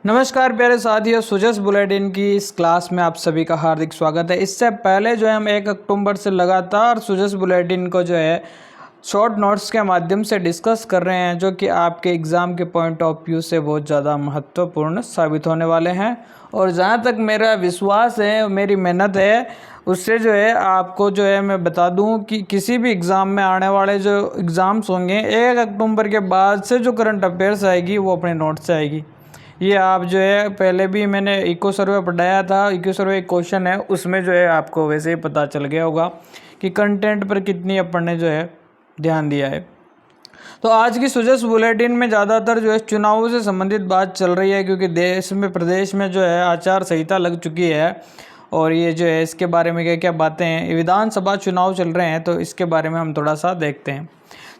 नमस्कार प्यारे साथियों, सुजस बुलेटिन की इस क्लास में आप सभी का हार्दिक स्वागत है। इससे पहले जो है हम 1 अक्टूबर से लगातार सुजस बुलेटिन को जो है शॉर्ट नोट्स के माध्यम से डिस्कस कर रहे हैं, जो कि आपके एग्ज़ाम के पॉइंट ऑफ व्यू से बहुत ज़्यादा महत्वपूर्ण साबित होने वाले हैं। और जहाँ तक मेरा विश्वास है, मेरी मेहनत है, उससे जो है आपको जो है मैं बता दूं कि किसी भी एग्ज़ाम में आने वाले जो एग्ज़ाम्स होंगे 1 अक्टूबर के बाद से जो करंट अफेयर्स आएगी वो अपने नोट से आएगी। ये आप जो है पहले भी मैंने इको सर्वे पढ़ाया था। इको सर्वे एक क्वेश्चन है, उसमें जो है आपको वैसे ही पता चल गया होगा कि कंटेंट पर कितनी अपन ने जो है ध्यान दिया है। तो आज की सुजस बुलेटिन में ज़्यादातर जो है चुनावों से संबंधित बात चल रही है, क्योंकि देश में प्रदेश में जो है आचार संहिता लग चुकी है। और ये जो है इसके बारे में क्या क्या बातें हैं, विधानसभा चुनाव चल रहे हैं, तो इसके बारे में हम थोड़ा सा देखते हैं।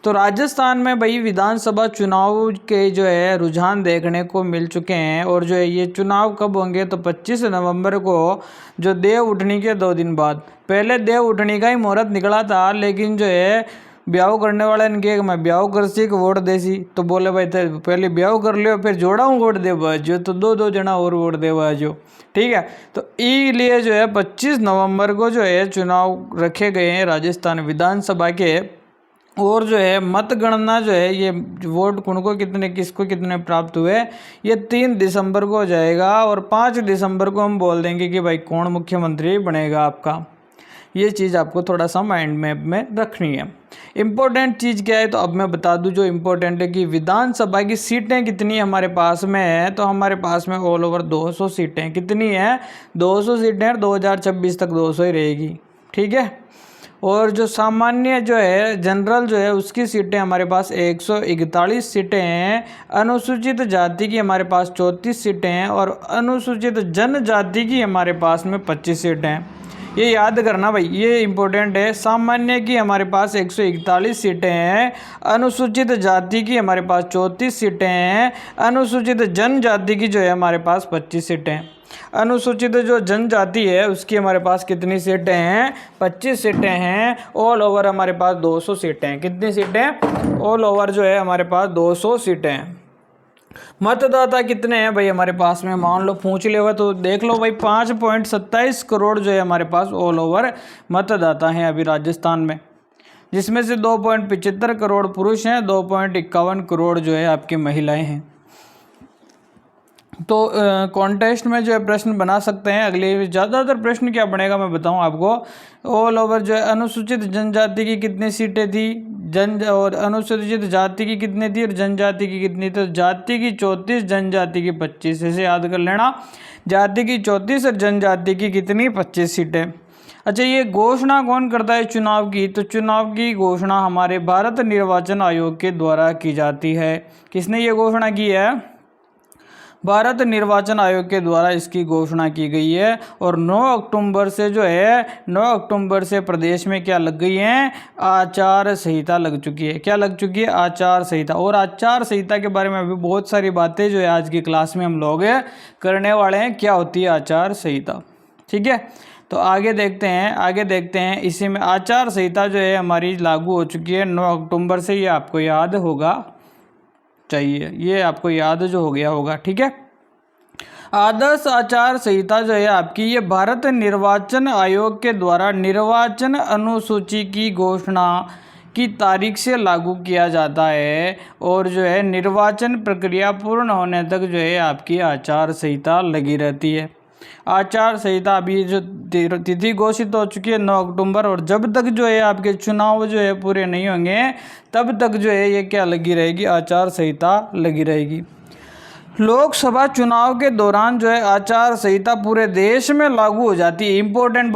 तो राजस्थान में भाई विधानसभा चुनाव के जो है रुझान देखने को मिल चुके हैं। और जो है ये चुनाव कब होंगे, तो 25 नवंबर को, जो देव उठनी के 2 दिन बाद। पहले देव उठनी का ही मुहूर्त निकला था, लेकिन जो है ब्याह करने वाले ने कहा मैं ब्याह कर सी वोट दे सी, तो बोले भाई पहले ब्याह कर लियो फिर जोड़ा हूँ वोट दे बाजो, तो दो जना और वोट दे बाजो, ठीक है। तो लिए जो है 25 नवंबर को जो है चुनाव रखे गए हैं राजस्थान विधानसभा के। और जो है मतगणना जो है ये वोट को कितने किसको कितने प्राप्त हुए, ये 3 दिसंबर को हो जाएगा। और 5 दिसंबर को हम बोल देंगे कि भाई कौन मुख्यमंत्री बनेगा आपका। ये चीज़ आपको थोड़ा सा माइंड मैप में रखनी है। इम्पोर्टेंट चीज़ क्या है, तो अब मैं बता दूं जो इम्पोर्टेंट है कि विधानसभा की सीटें कितनी हमारे पास में है। तो हमारे पास में ऑल ओवर 200 सीटें कितनी है, 200 सीटें। 2026 तक 200 ही रहेगी, ठीक है। और जो सामान्य जो है जनरल जो है उसकी सीटें हमारे पास 141 सीटें हैं। अनुसूचित जाति की हमारे पास 34 सीटें हैं। और अनुसूचित जनजाति की हमारे पास में 25 सीटें हैं। ये याद करना भाई, ये इम्पोर्टेंट है। सामान्य की हमारे पास 141 सीटें हैं, अनुसूचित जाति की हमारे पास 34 सीटें हैं, अनुसूचित जनजाति की जो है हमारे पास 25 सीटें हैं। अनुसूचित जो जनजाति है उसकी हमारे पास कितनी सीटें हैं, 25 सीटें हैं। ऑल ओवर हमारे पास 200 सीटें हैं। कितनी सीटें, ऑल ओवर जो है हमारे पास 200 सीटें हैं। मतदाता कितने हैं भाई हमारे पास में, मान लो पूछ ले हुआ तो देख लो भाई, 5.27 करोड़ जो है हमारे पास ऑल ओवर मतदाता हैं अभी राजस्थान में, जिसमें से 2.75 करोड़ पुरुष हैं, 2.51 करोड़ जो है आपकी महिलाएं हैं। तो कॉन्टेस्ट में जो है प्रश्न बना सकते हैं। अगले ज़्यादातर प्रश्न क्या बनेगा मैं बताऊं आपको। ऑल ओवर जो है अनुसूचित जनजाति की कितनी सीटें थी, और अनुसूचित जाति की कितनी थी, और जनजाति की कितनी, तो जाति की 34, जनजाति की 25। ऐसे याद कर लेना, जाति की 34 और जनजाति की कितनी, 25 सीटें। अच्छा, ये घोषणा कौन करता है चुनाव की, तो चुनाव की घोषणा हमारे भारत निर्वाचन आयोग के द्वारा की जाती है। किसने ये घोषणा की है, भारत निर्वाचन आयोग के द्वारा इसकी घोषणा की गई है। और 9 अक्टूबर से जो है 9 अक्टूबर से प्रदेश में क्या लग गई है, आचार संहिता लग चुकी है। क्या लग चुकी है, आचार संहिता। और आचार संहिता के बारे में अभी बहुत सारी बातें जो है आज की क्लास में हम लोग करने वाले हैं। क्या होती है आचार संहिता, ठीक है। तो आगे देखते हैं इसी में आचार संहिता जो है हमारी लागू हो चुकी है 9 अक्टूबर से। ये आपको याद होगा चाहिए, ये आपको याद जो हो गया होगा, ठीक है। आदर्श आचार संहिता जो है आपकी, ये भारत निर्वाचन आयोग के द्वारा निर्वाचन अनुसूची की घोषणा की तारीख से लागू किया जाता है। और जो है निर्वाचन प्रक्रिया पूर्ण होने तक जो है आपकी आचार संहिता लगी रहती है। आचार संहिता अभी जो तिथि घोषित हो चुकी है 9 अक्टूबर, और जब तक जो है आपके चुनाव जो है पूरे नहीं होंगे तब तक जो है ये क्या लगी रहेगी, आचार संहिता लगी रहेगी। लोकसभा चुनाव के दौरान जो है आचार संहिता पूरे देश में लागू हो जाती है। इंपॉर्टेंट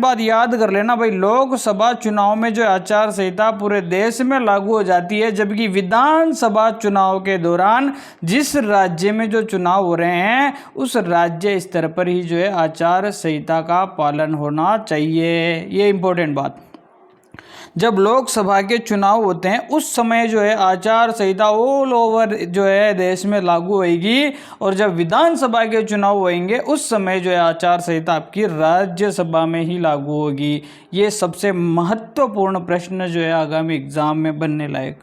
बात याद कर लेना भाई, लोकसभा चुनाव में जो आचार संहिता पूरे देश में लागू हो जाती है, जबकि विधानसभा चुनाव के दौरान जिस राज्य में जो चुनाव हो रहे हैं उस राज्य स्तर पर ही जो है आचार संहिता का पालन होना चाहिए। ये इंपॉर्टेंट बात। जब लोकसभा के चुनाव होते हैं उस समय जो है आचार संहिता ऑल ओवर जो है देश में लागू होगी, और जब विधानसभा के चुनाव होंगे उस समय जो है आचार संहिता आपकी राज्यसभा में ही लागू होगी। ये सबसे महत्वपूर्ण प्रश्न जो है आगामी एग्जाम में बनने लायक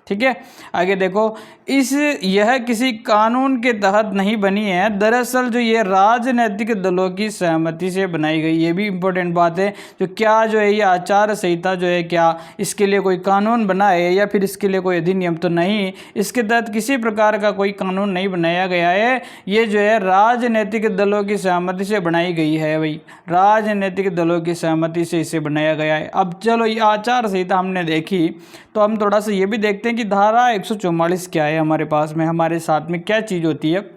ठीक है। आगे देखो, यह किसी कानून के तहत नहीं बनी है, दरअसल जो ये राजनीतिक दलों की सहमति से बनाई गई। ये भी इम्पोर्टेंट बात है। जो क्या जो है ये आचार संहिता जो है, क्या इसके लिए कोई कानून बना है या फिर इसके लिए कोई अधिनियम तो नहीं, इसके तहत किसी प्रकार का कोई कानून नहीं बनाया गया है। ये जो है राजनीतिक दलों की सहमति से बनाई गई है भाई, राजनीतिक दलों की सहमति से इसे बनाया गया है। अब चलो ये आचार संहिता हमने देखी, तो हम थोड़ा सा ये भी देखते हैं कि धारा 144 क्या है हमारे पास में, हमारे साथ में क्या चीज़ होती है।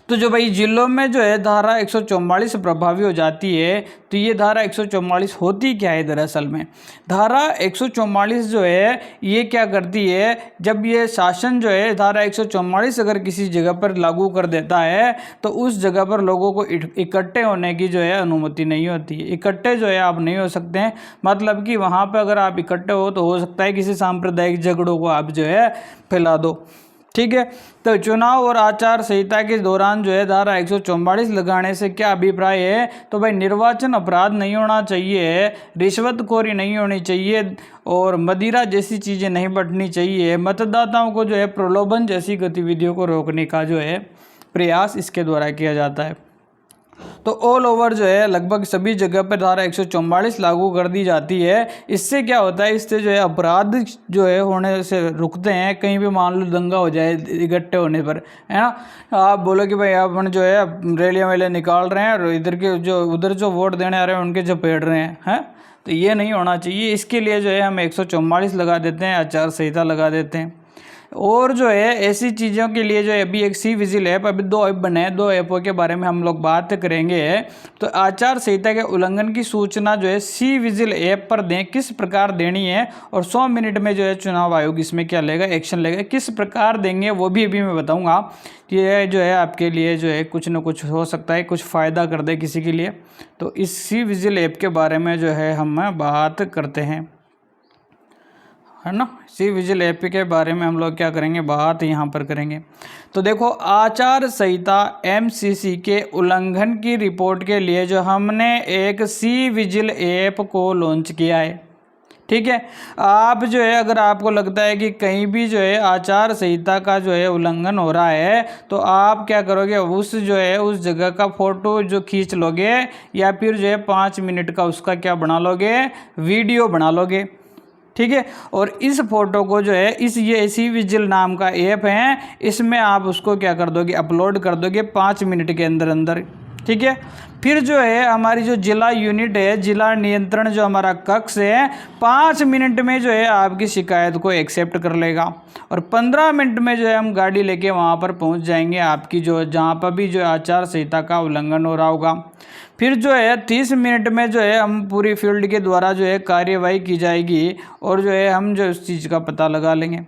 तो जो भाई जिलों में जो है धारा 144 प्रभावी हो जाती है, तो ये धारा 144 होती क्या है दरअसल में। धारा 144 जो है ये क्या करती है, जब ये शासन जो है धारा 144 अगर किसी जगह पर लागू कर देता है तो उस जगह पर लोगों को इकट्ठे होने की जो है अनुमति नहीं होती है। इकट्ठे जो है आप नहीं हो सकते हैं, मतलब कि वहाँ पर अगर आप इकट्ठे हो तो हो सकता है किसी सांप्रदायिक झगड़ों को आप जो है फैला दो, ठीक है। तो चुनाव और आचार संहिता के दौरान जो है धारा 144 लगाने से क्या अभिप्राय है, तो भाई निर्वाचन अपराध नहीं होना चाहिए, रिश्वतखोरी नहीं होनी चाहिए और मदिरा जैसी चीज़ें नहीं बंटनी चाहिए, मतदाताओं को जो है प्रलोभन जैसी गतिविधियों को रोकने का जो है प्रयास इसके द्वारा किया जाता है। तो ऑल ओवर जो है लगभग सभी जगह पर धारा 144 लागू कर दी जाती है। इससे क्या होता है, इससे जो है अपराध जो है होने से रुकते हैं। कहीं भी मान लो दंगा हो जाए इकट्ठे होने पर, है ना, आप बोलो कि भाई अपन जो है रैलियाँ वैलियाँ निकाल रहे हैं और इधर के जो उधर जो वोट देने आ रहे हैं उनके चपेट रहे हैं, तो ये नहीं होना चाहिए। इसके लिए जो है हम 144 लगा देते हैं, आचार संहिता लगा देते हैं। और जो है ऐसी चीज़ों के लिए जो है अभी एक सी विजिल ऐप, अभी 2 ऐप बने हैं, 2 ऐपों के बारे में हम लोग बात करेंगे। तो आचार संहिता के उल्लंघन की सूचना जो है सी विजिल ऐप पर दें, किस प्रकार देनी है और 100 मिनट में जो है चुनाव आयोग इसमें क्या लेगा, एक्शन लेगा। किस प्रकार देंगे वो भी अभी मैं बताऊँगा कि ये जो है आपके लिए जो है कुछ ना कुछ हो सकता है, कुछ फ़ायदा कर दे किसी के लिए। तो इस सी विजिल ऐप के बारे में जो है हम बात करते हैं, है ना। सी विजिल ऐप के बारे में हम लोग क्या करेंगे, बात यहाँ पर करेंगे। तो देखो, आचार संहिता एमसीसी के उल्लंघन की रिपोर्ट के लिए जो हमने एक सी विजिल ऐप को लॉन्च किया है, ठीक है। आप जो है अगर आपको लगता है कि कहीं भी जो है आचार संहिता का जो है उल्लंघन हो रहा है, तो आप क्या करोगे, उस जो है उस जगह का फ़ोटो जो खींच लोगे या फिर जो है 5 मिनट का उसका क्या बना लोगे, वीडियो बना लोगे, ठीक है। और इस फोटो को जो है ये सी विजिल नाम का ऐप है, इसमें आप उसको क्या कर दोगे, अपलोड कर दोगे 5 मिनट के अंदर अंदर, ठीक है। फिर जो है हमारी जो जिला यूनिट है, जिला नियंत्रण जो हमारा कक्ष है, 5 मिनट में जो है आपकी शिकायत को एक्सेप्ट कर लेगा और 15 मिनट में जो है हम गाड़ी लेके वहाँ पर पहुँच जाएंगे आपकी जो जहाँ पर भी जो आचार संहिता का उल्लंघन हो रहा होगा। फिर जो है 30 मिनट में जो है हम पूरी फील्ड के द्वारा जो है कार्यवाही की जाएगी और जो है हम जो उस चीज़ का पता लगा लेंगे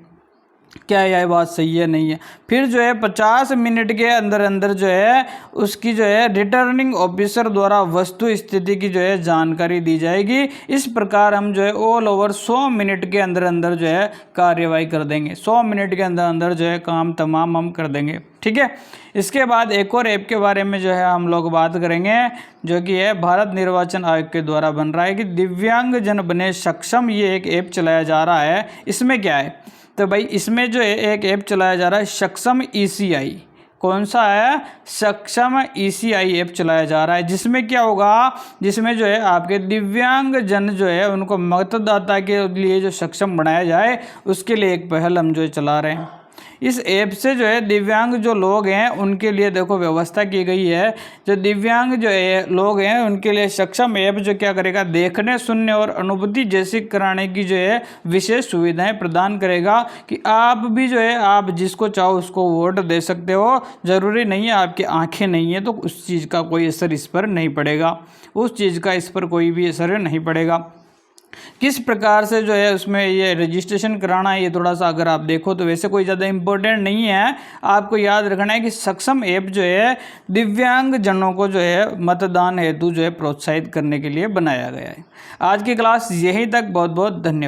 क्या यह बात सही है नहीं है। फिर जो है 50 मिनट के अंदर अंदर जो है उसकी जो है रिटर्निंग ऑफिसर द्वारा वस्तु स्थिति की जो है जानकारी दी जाएगी। इस प्रकार हम जो है ऑल ओवर 100 मिनट के अंदर अंदर जो है कार्यवाही कर देंगे। 100 मिनट के अंदर अंदर जो है काम तमाम हम कर देंगे, ठीक है। इसके बाद एक और ऐप के बारे में जो है हम लोग बात करेंगे, जो कि है भारत निर्वाचन आयोग के द्वारा बन रहा है कि दिव्यांग जन बने सक्षम, ये एक ऐप चलाया जा रहा है। इसमें क्या है, तो भाई इसमें जो है एक ऐप चलाया जा रहा है सक्षम ईसीआई। कौन सा है, सक्षम ईसीआई ऐप चलाया जा रहा है, जिसमें क्या होगा, जिसमें जो है आपके दिव्यांग जन जो है उनको मतदाता के लिए जो सक्षम बनाया जाए, उसके लिए एक पहल हम जो है चला रहे हैं। इस ऐप से जो है दिव्यांग जो लोग हैं उनके लिए देखो व्यवस्था की गई है। जो दिव्यांग जो है लोग हैं उनके लिए सक्षम ऐप जो क्या करेगा, देखने, सुनने और अनुभूति जैसी कराने की जो है विशेष सुविधाएं प्रदान करेगा कि आप भी जो है आप जिसको चाहो उसको वोट दे सकते हो। ज़रूरी नहीं है आपकी आंखें नहीं है तो उस चीज़ का कोई असर इस पर नहीं पड़ेगा, उस चीज़ का इस पर कोई भी असर नहीं पड़ेगा। किस प्रकार से जो है उसमें ये रजिस्ट्रेशन कराना है, ये थोड़ा सा अगर आप देखो तो वैसे कोई ज़्यादा इम्पोर्टेंट नहीं है। आपको याद रखना है कि सक्षम ऐप जो है दिव्यांग जनों को जो है मतदान हेतु जो है प्रोत्साहित करने के लिए बनाया गया है। आज की क्लास यहीं तक, बहुत बहुत धन्यवाद।